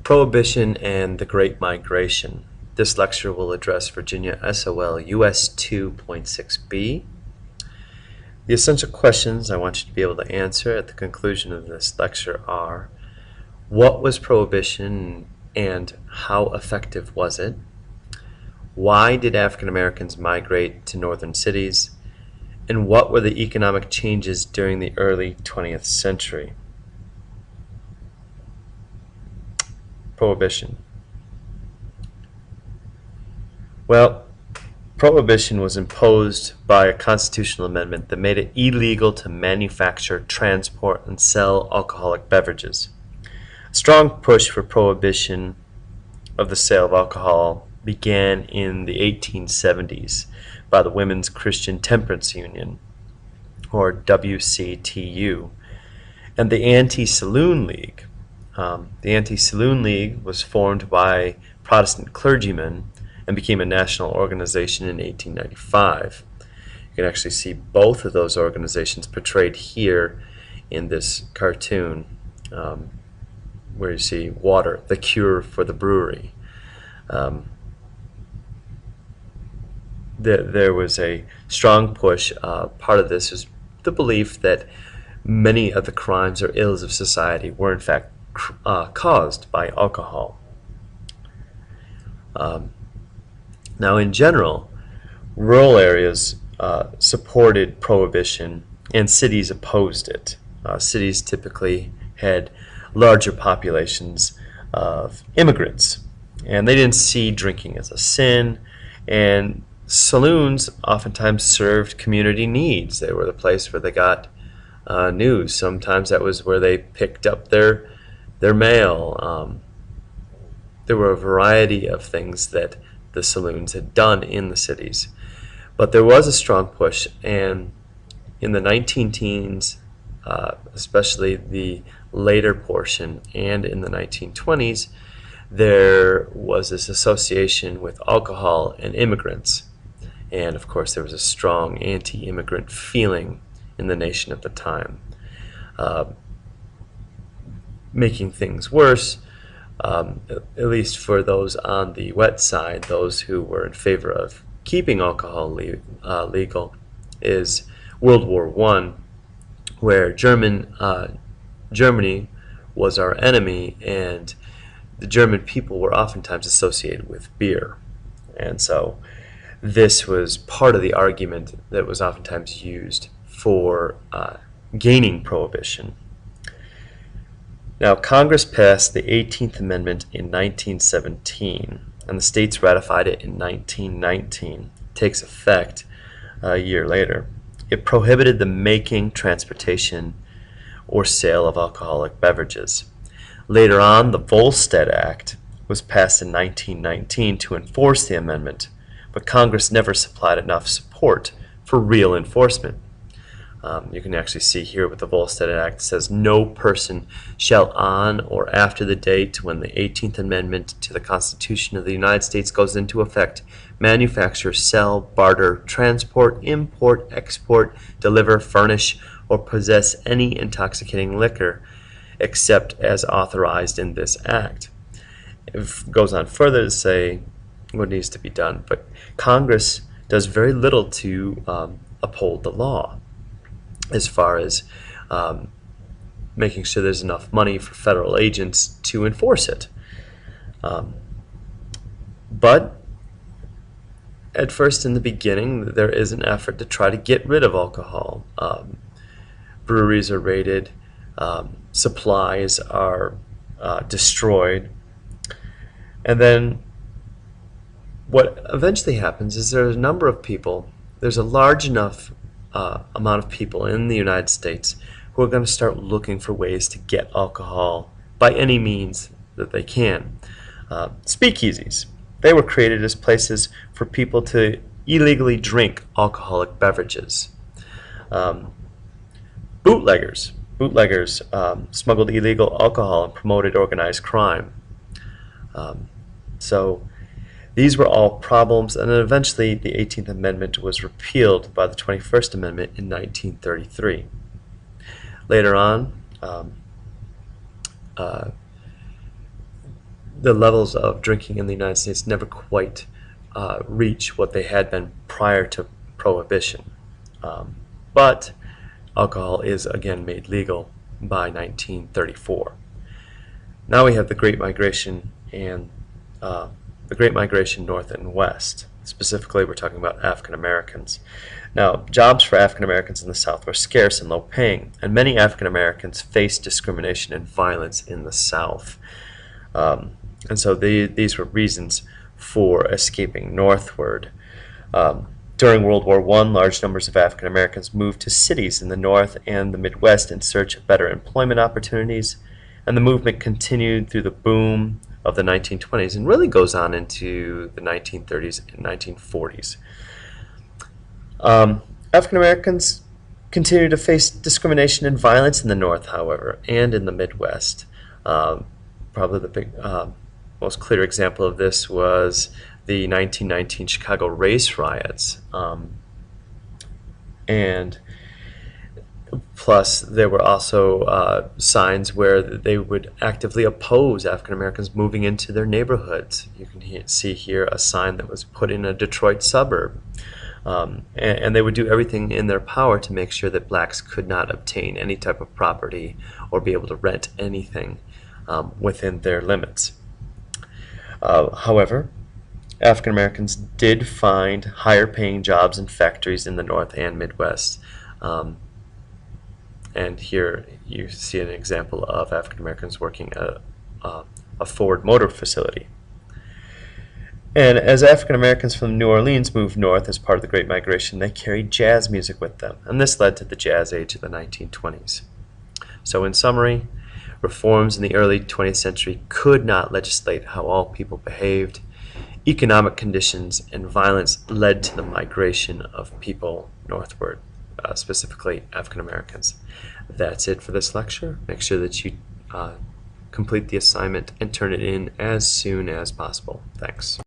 Prohibition and the Great Migration. This lecture will address Virginia SOL US2.6b. The essential questions I want you to be able to answer at the conclusion of this lecture are: what was Prohibition and how effective was it? Why did African Americans migrate to northern cities? And what were the economic changes during the early 20th century? Prohibition. Well, Prohibition was imposed by a constitutional amendment that made it illegal to manufacture, transport, and sell alcoholic beverages. A strong push for prohibition of the sale of alcohol began in the 1870s by the Women's Christian Temperance Union, or WCTU, and the Anti-Saloon League. The Anti-Saloon League was formed by Protestant clergymen and became a national organization in 1895. You can actually see both of those organizations portrayed here in this cartoon, where you see water, the cure for the brewery. There was a strong push. Part of this is the belief that many of the crimes or ills of society were in fact caused by alcohol. Now, in general, rural areas supported prohibition and cities opposed it. Cities typically had larger populations of immigrants, and they didn't see drinking as a sin, and saloons oftentimes served community needs. They were the place where they got news. Sometimes that was where they picked up their mail. There were a variety of things that the saloons had done in the cities. But there was a strong push, and in the 19-teens, especially the later portion, and in the 1920s, there was this association with alcohol and immigrants. And of course there was a strong anti-immigrant feeling in the nation at the time. Making things worse, at least for those on the wet side, those who were in favor of keeping alcohol legal, is World War I, where Germany was our enemy, and the German people were oftentimes associated with beer. And so this was part of the argument that was oftentimes used for gaining prohibition. Now, Congress passed the 18th Amendment in 1917, and the states ratified it in 1919. It takes effect a year later. It prohibited the making, transportation, or sale of alcoholic beverages. Later on, the Volstead Act was passed in 1919 to enforce the amendment, but Congress never supplied enough support for real enforcement. You can actually see here with the Volstead Act, it says, "No person shall on or after the date when the 18th Amendment to the Constitution of the United States goes into effect manufacture, sell, barter, transport, import, export, deliver, furnish, or possess any intoxicating liquor except as authorized in this act." It goes on further to say what needs to be done, but Congress does very little to uphold the law, as far as making sure there's enough money for federal agents to enforce it. But at first, in the beginning, there is an effort to try to get rid of alcohol. Breweries are raided, supplies are destroyed, and then what eventually happens is there's a number of people, there's a large enough amount of people in the United States who are going to start looking for ways to get alcohol by any means that they can. Speakeasies. They were created as places for people to illegally drink alcoholic beverages. Bootleggers. Bootleggers smuggled illegal alcohol and promoted organized crime. So these were all problems, and then eventually the 18th Amendment was repealed by the 21st Amendment in 1933. Later on, the levels of drinking in the United States never quite reach what they had been prior to Prohibition. But alcohol is again made legal by 1934. Now we have the Great Migration and the Great Migration north and west. Specifically, we're talking about African Americans. Now, jobs for African Americans in the South were scarce and low paying, and many African Americans faced discrimination and violence in the South. And so these were reasons for escaping northward. During World War I, large numbers of African Americans moved to cities in the North and the Midwest in search of better employment opportunities, and the movement continued through the boom of the 1920s and really goes on into the 1930s and 1940s. African Americans continue to face discrimination and violence in the North, however, and in the Midwest. Probably the most clear example of this was the 1919 Chicago race riots. And plus, there were also signs where they would actively oppose African Americans moving into their neighborhoods. You can see here a sign that was put in a Detroit suburb. And they would do everything in their power to make sure that blacks could not obtain any type of property or be able to rent anything within their limits. However, African Americans did find higher paying jobs in factories in the North and Midwest. And here you see an example of African Americans working at a Ford Motor facility. And as African Americans from New Orleans moved north as part of the Great Migration, they carried jazz music with them, and this led to the jazz age of the 1920s. So in summary, reforms in the early 20th century could not legislate how all people behaved. Economic conditions and violence led to the migration of people northward, specifically African Americans. That's it for this lecture. Make sure that you complete the assignment and turn it in as soon as possible. Thanks.